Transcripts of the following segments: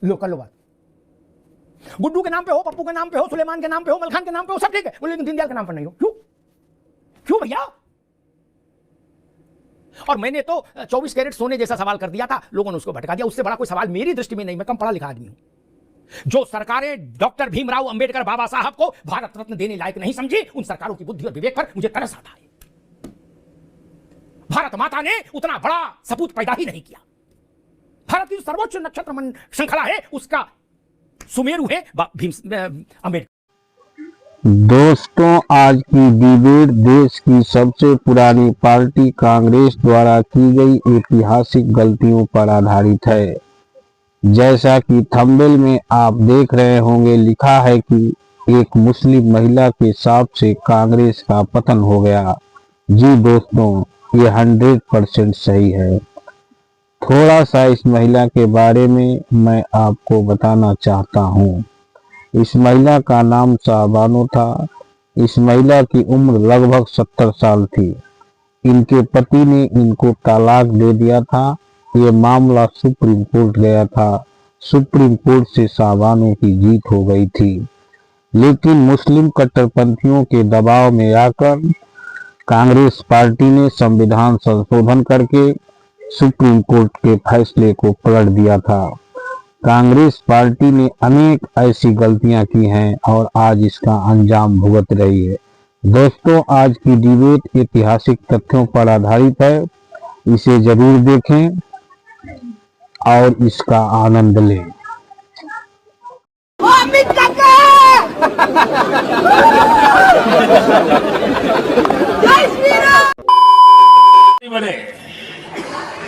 लो कर लो बात। गुड्डू के नाम पे हो, पप्पू के नाम पे हो, सुलेमान के नाम पे हो, मलखान के नाम पे हो, सब ठीक है, लेकिन दीनदयाल के नाम पर नहीं हो। क्यों? क्यों भैया? और मैंने तो 24 कैरेट सोने जैसा सवाल कर दिया था, लोगों ने उसको भटका दिया। उससे बड़ा कोई सवाल मेरी दृष्टि में नहीं, मैं कम पढ़ा लिखा आदमी हूं। जो सरकारें डॉक्टर भीमराव अंबेडकर बाबा साहब को भारत रत्न देने लायक नहीं समझी, उन सरकारों की बुद्धि और विवेक पर मुझे तरस आता है। भारत माता ने उतना बड़ा सपूत पैदा ही नहीं किया। भारत की सर्वोच्च नक्षत्र श्रृंखला है, उसका सुमेरु है अंबेडकर। दोस्तों, आज की डिबेट देश की सबसे पुरानी पार्टी कांग्रेस द्वारा की गई ऐतिहासिक गलतियों पर आधारित है। जैसा कि थंबनेल में आप देख रहे होंगे, लिखा है कि एक मुस्लिम महिला के शाप से कांग्रेस का पतन हो गया। जी दोस्तों, ये 100% सही है। थोड़ा सा इस महिला के बारे में मैं आपको बताना चाहता हूँ। इस महिला का नाम शाहबानो था। इस महिला की उम्र लगभग 70 साल थी। इनके पति ने इनको तलाक दे दिया था। ये मामला सुप्रीम कोर्ट गया था। सुप्रीम कोर्ट से शाहबानो की जीत हो गई थी, लेकिन मुस्लिम कट्टरपंथियों के दबाव में आकर कांग्रेस पार्टी ने संविधान संशोधन करके सुप्रीम कोर्ट के फैसले को पलट दिया था। कांग्रेस पार्टी ने अनेक ऐसी गलतियां की हैं और आज इसका अंजाम भुगत रही है। दोस्तों, आज की डिबेट ऐतिहासिक तथ्यों पर आधारित है। इसे जरूर देखें और इसका आनंद लें।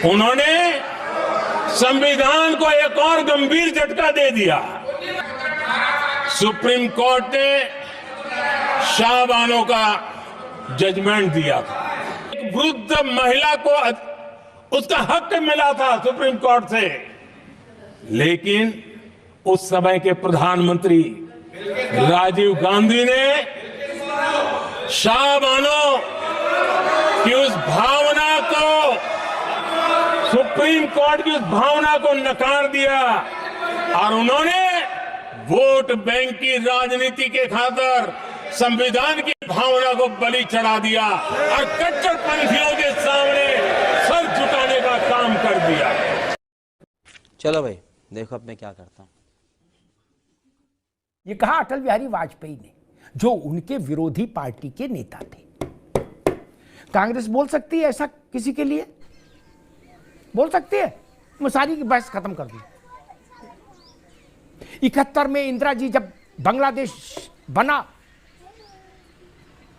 उन्होंने संविधान को एक और गंभीर झटका दे दिया। सुप्रीम कोर्ट ने शाहबानो का जजमेंट दिया था। एक वृद्ध महिला को उसका हक मिला था सुप्रीम कोर्ट से, लेकिन उस समय के प्रधानमंत्री राजीव गांधी ने शाहबानो की उस भावना को, सुप्रीम कोर्ट की उस भावना को नकार दिया और उन्होंने वोट बैंक की राजनीति के खातिर संविधान की भावना को बलि चढ़ा दिया और कट्टरपंथियों के सामने सर झुकाने का काम कर दिया। चलो भाई, देखो अब मैं क्या करता हूं। ये कहा अटल बिहारी वाजपेयी ने, जो उनके विरोधी पार्टी के नेता थे। कांग्रेस बोल सकती है ऐसा किसी के लिए? बोल सकती है? मैं सारी की बहस खत्म कर दी। 71 में इंदिरा जी जब बांग्लादेश बना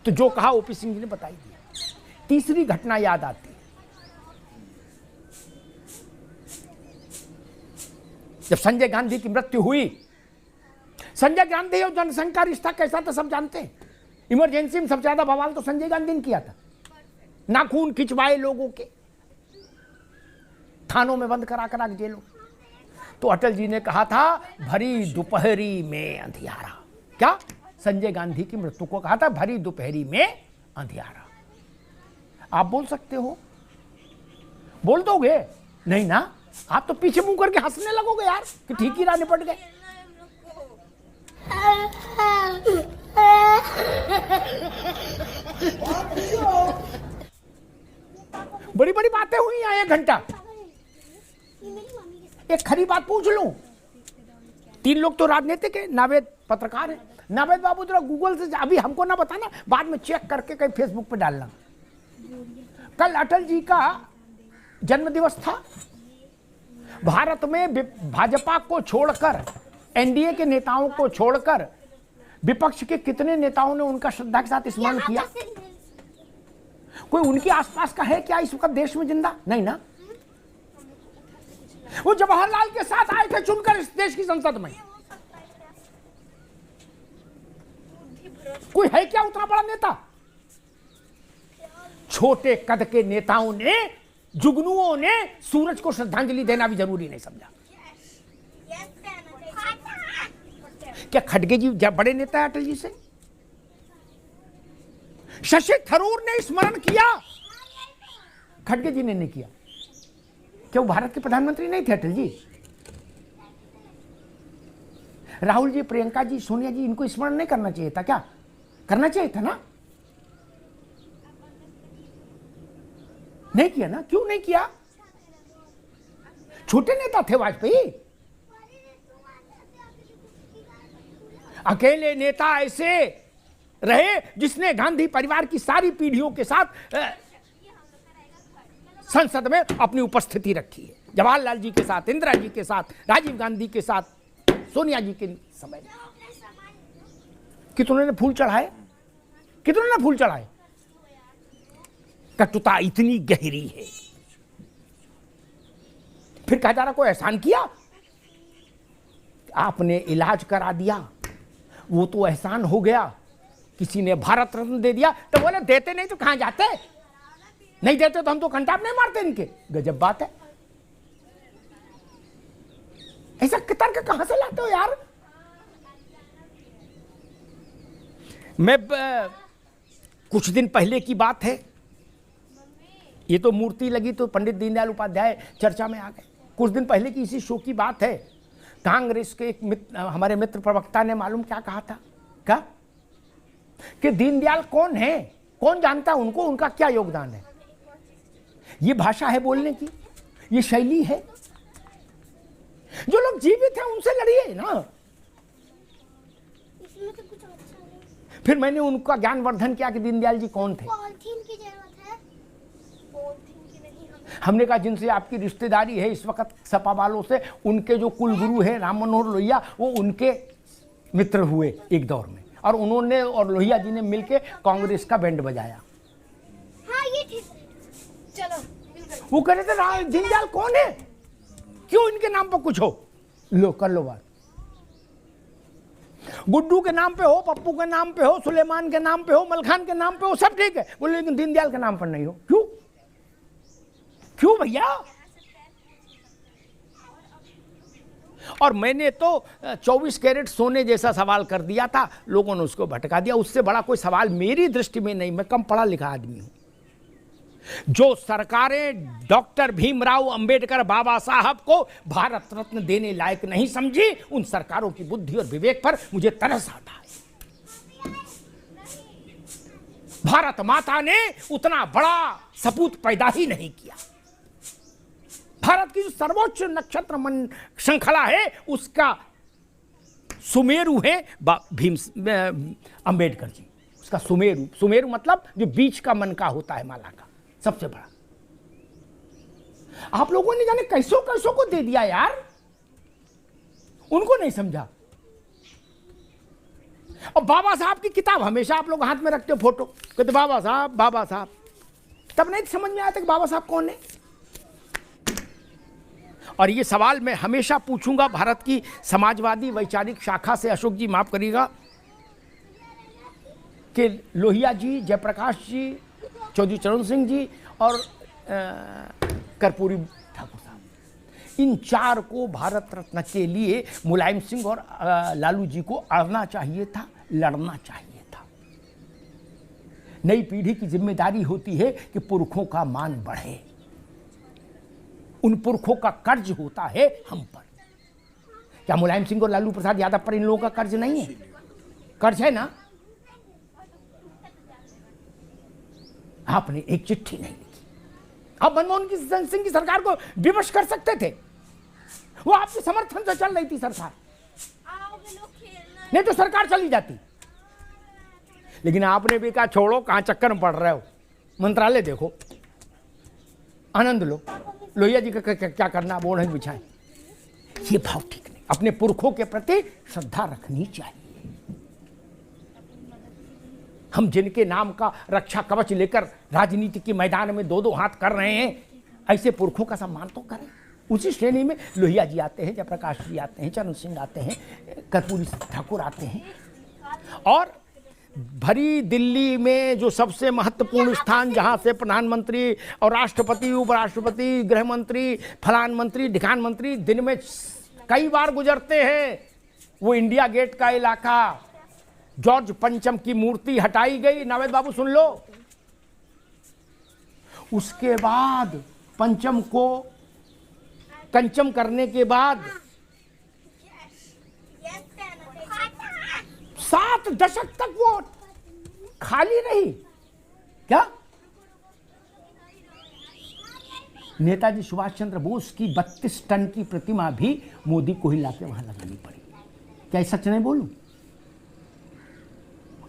तो जो कहा ओपी सिंह जी ने बताई दिया। तीसरी घटना याद आती है, जब संजय गांधी की मृत्यु हुई। संजय गांधी और जनसंघ का रिश्ता कैसा था सब जानते हैं। इमरजेंसी में सबसे ज्यादा बवाल तो संजय गांधी ने किया था। नाखून खिंचवाए लोगों के, थानों में बंद करा करा जेलों। तो अटल जी ने कहा था भरी दोपहरी में अंधियारा। क्या? संजय गांधी की मृत्यु को कहा था भरी दोपहरी में अंधियारा। आप बोल सकते हो? बोल दोगे? नहीं ना, आप तो पीछे मुंह करके हंसने लगोगे यार कि ठीक ही राह निपट गए। बड़ी बड़ी बातें हुई यहाँ 1 घंटा। एक खरी बात पूछ लूं। 3 लोग तो राजनीतिक है, नावेद पत्रकार है। नावेद बाबू जरा गूगल से अभी हमको ना बताना, बाद में चेक करके कहीं फेसबुक पे डालना। कल अटल जी का जन्म दिवस था। भारत में भाजपा को छोड़कर, एनडीए के नेताओं को छोड़कर विपक्ष के कितने नेताओं ने उनका श्रद्धा के साथ स्मरण किया? कोई उनके आसपास का है क्या इस वक्त देश में जिंदा? नहीं ना। वो जवाहरलाल के साथ आए थे चुनकर इस देश की संसद में। कोई है क्या उतना बड़ा नेता? छोटे कद के नेताओं ने, जुगनुओं ने सूरज को श्रद्धांजलि देना भी जरूरी नहीं समझा। क्या खड़गे जी बड़े नेता है अटल जी से? शशि थरूर ने स्मरण किया, खड़गे जी ने नहीं किया। क्या वो भारत के प्रधानमंत्री नहीं थे अटल जी? राहुल जी, प्रियंका जी, सोनिया जी, इनको स्मरण नहीं करना चाहिए था क्या? करना चाहिए था ना? नहीं किया ना? क्यों नहीं किया? छोटे नेता थे वाजपेयी। अकेले नेता ऐसे रहे जिसने गांधी परिवार की सारी पीढ़ियों के साथ संसद में अपनी उपस्थिति रखी है। जवाहरलाल जी के साथ, इंदिरा जी के साथ, राजीव गांधी के साथ, सोनिया जी के समय में कितनों ने फूल चढ़ाए, कितनों ने फूल चढ़ाए। कटुता इतनी गहरी है। फिर कहा जा रहा कोई एहसान किया, आपने इलाज करा दिया, वो तो एहसान हो गया। किसी ने भारत रत्न दे दिया तो बोले देते नहीं तो कहां जाते, नहीं देते तो हम तो कंटाप नहीं मारते इनके। गजब बात है। ऐसा तर्क कहां से लाते हो यार? मैं कुछ दिन पहले की बात है, ये तो मूर्ति लगी तो पंडित दीनदयाल उपाध्याय चर्चा में आ गए। कुछ दिन पहले की इसी शो की बात है। कांग्रेस के एक मित्र, हमारे मित्र प्रवक्ता ने मालूम क्या कहा था, क्या कि दीनदयाल कौन है, कौन जानता है उनको, उनका क्या योगदान है। ये भाषा है बोलने की, ये शैली है। जो लोग जीवित हैं उनसे लड़िए ना। इसमें तो कुछ अच्छा नहीं। फिर मैंने उनका ज्ञानवर्धन किया कि दीनदयाल जी कौन थे। पॉलिथीन की जरूरत है, पॉलिथीन की नहीं। हमने कहा जिनसे आपकी रिश्तेदारी है इस वक्त सपा वालों से, उनके जो कुलगुरु हैं राम मनोहर लोहिया, वो उनके मित्र हुए एक दौर में, और उन्होंने और लोहिया जी ने मिलकर कांग्रेस का बैंड बजाया। हाँ ये ठीक है, चलो मिल गए। वो कह रहे थे दीनदयाल कौन है, क्यों इनके नाम पर कुछ हो, लो कर लो बात। गुड्डू के नाम पे हो, पप्पू के नाम पे हो, सुलेमान के नाम पे हो, मलखान के नाम पे हो, सब ठीक है, बोले लेकिन दीनदयाल के नाम पर नहीं हो। क्यों, क्यों भैया? और मैंने तो 24 कैरेट सोने जैसा सवाल कर दिया था, लोगों ने उसको भटका दिया। उससे बड़ा कोई सवाल मेरी दृष्टि में नहीं, मैं कम पढ़ा लिखा आदमी हूं। जो सरकारें डॉक्टर भीमराव अंबेडकर बाबा साहब को भारत रत्न देने लायक नहीं समझी, उन सरकारों की बुद्धि और विवेक पर मुझे तरस आता है। भारत माता ने उतना बड़ा सपूत पैदा ही नहीं किया। भारत की जो सर्वोच्च नक्षत्र मन श्रृंखला है, उसका सुमेरु है भीम अंबेडकर जी। उसका सुमेरु, सुमेरु मतलब जो बीच का मन का होता है, माला का सबसे बड़ा। आप लोगों ने जाने कैसों कैसों को दे दिया यार, उनको नहीं समझा। और बाबा साहब की किताब हमेशा आप लोग हाथ में रखते हो, फोटो, कहते बाबा साहब बाबा साहब, तब नहीं समझ में आता कि बाबा साहब कौन है। और ये सवाल मैं हमेशा पूछूंगा भारत की समाजवादी वैचारिक शाखा से, अशोक जी माफ करिएगा, कि लोहिया जी, जयप्रकाश जी, चौधरी चरण सिंह जी और कर्पूरी ठाकुर साहब, इन चार को भारत रत्न के लिए मुलायम सिंह और लालू जी को अड़ना चाहिए था, लड़ना चाहिए था। नई पीढ़ी की जिम्मेदारी होती है कि पुरखों का मान बढ़े, उन पुरखों का कर्ज होता है हम पर। क्या मुलायम सिंह और लालू प्रसाद यादव पर इन लोगों का कर्ज नहीं है? कर्ज है ना। आपने एक चिट्ठी नहीं लिखी। आप मनमोहन सिंह की सरकार को विवश कर सकते थे, वो आपके समर्थन से चल रही थी सरकार, नहीं तो सरकार चली जाती। लेकिन आपने भी कहा छोड़ो, कहां चक्कर में पड़ रहे हो, मंत्रालय देखो, आनंद लो, लोहिया जी का क्या करना, बोढ़ बिछाएं। ये भाव ठीक नहीं। अपने पुरखों के प्रति श्रद्धा रखनी चाहिए। हम जिनके नाम का रक्षा कवच लेकर राजनीति के मैदान में दो दो हाथ कर रहे हैं, ऐसे पुरखों का सम्मान तो करें। उसी श्रेणी में लोहिया जी आते हैं, जयप्रकाश जी आते हैं, चरण सिंह आते हैं, कर्पूरी ठाकुर आते हैं। और भरी दिल्ली में जो सबसे महत्वपूर्ण स्थान, जहां से प्रधानमंत्री और राष्ट्रपति, उपराष्ट्रपति, गृह मंत्री, फलान मंत्री, ढिकान मंत्री दिन में कई बार गुजरते हैं, वो इंडिया गेट का इलाका, जॉर्ज पंचम की मूर्ति हटाई गई। नावेद बाबू सुन लो, उसके बाद पंचम को कंचम करने के बाद 7 दशक तक वो खाली रही। क्या? नेताजी सुभाष चंद्र बोस की 32 टन की प्रतिमा भी मोदी को ही लाके वहां लगानी पड़ी। क्या ये सच नहीं बोलूं?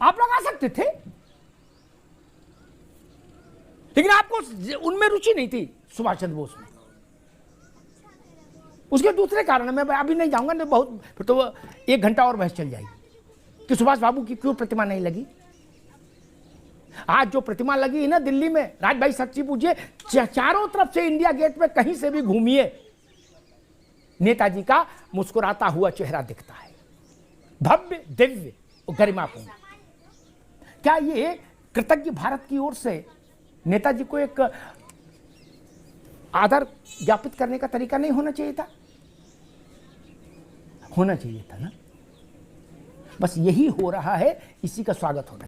आप लगा सकते थे, लेकिन आपको उनमें रुचि नहीं थी, सुभाष चंद्र बोस में। उसके दूसरे कारण मैं अभी नहीं जाऊंगा, नहीं बहुत, फिर तो 1 घंटा और बहस चल जाएगी कि सुभाष बाबू की क्यों प्रतिमा नहीं लगी। आज जो प्रतिमा लगी है ना दिल्ली में, राज भाई सच्ची पूछिए, चारों तरफ से इंडिया गेट पे कहीं से भी घूमिए, नेताजी का मुस्कुराता हुआ चेहरा दिखता है, भव्य, दिव्य और गरिमापूर्ण। क्या ये कृतज्ञ भारत की ओर से नेताजी को एक आदर ज्ञापित करने का तरीका नहीं होना चाहिए था? होना चाहिए था ना। बस यही हो रहा है, इसी का स्वागत होना।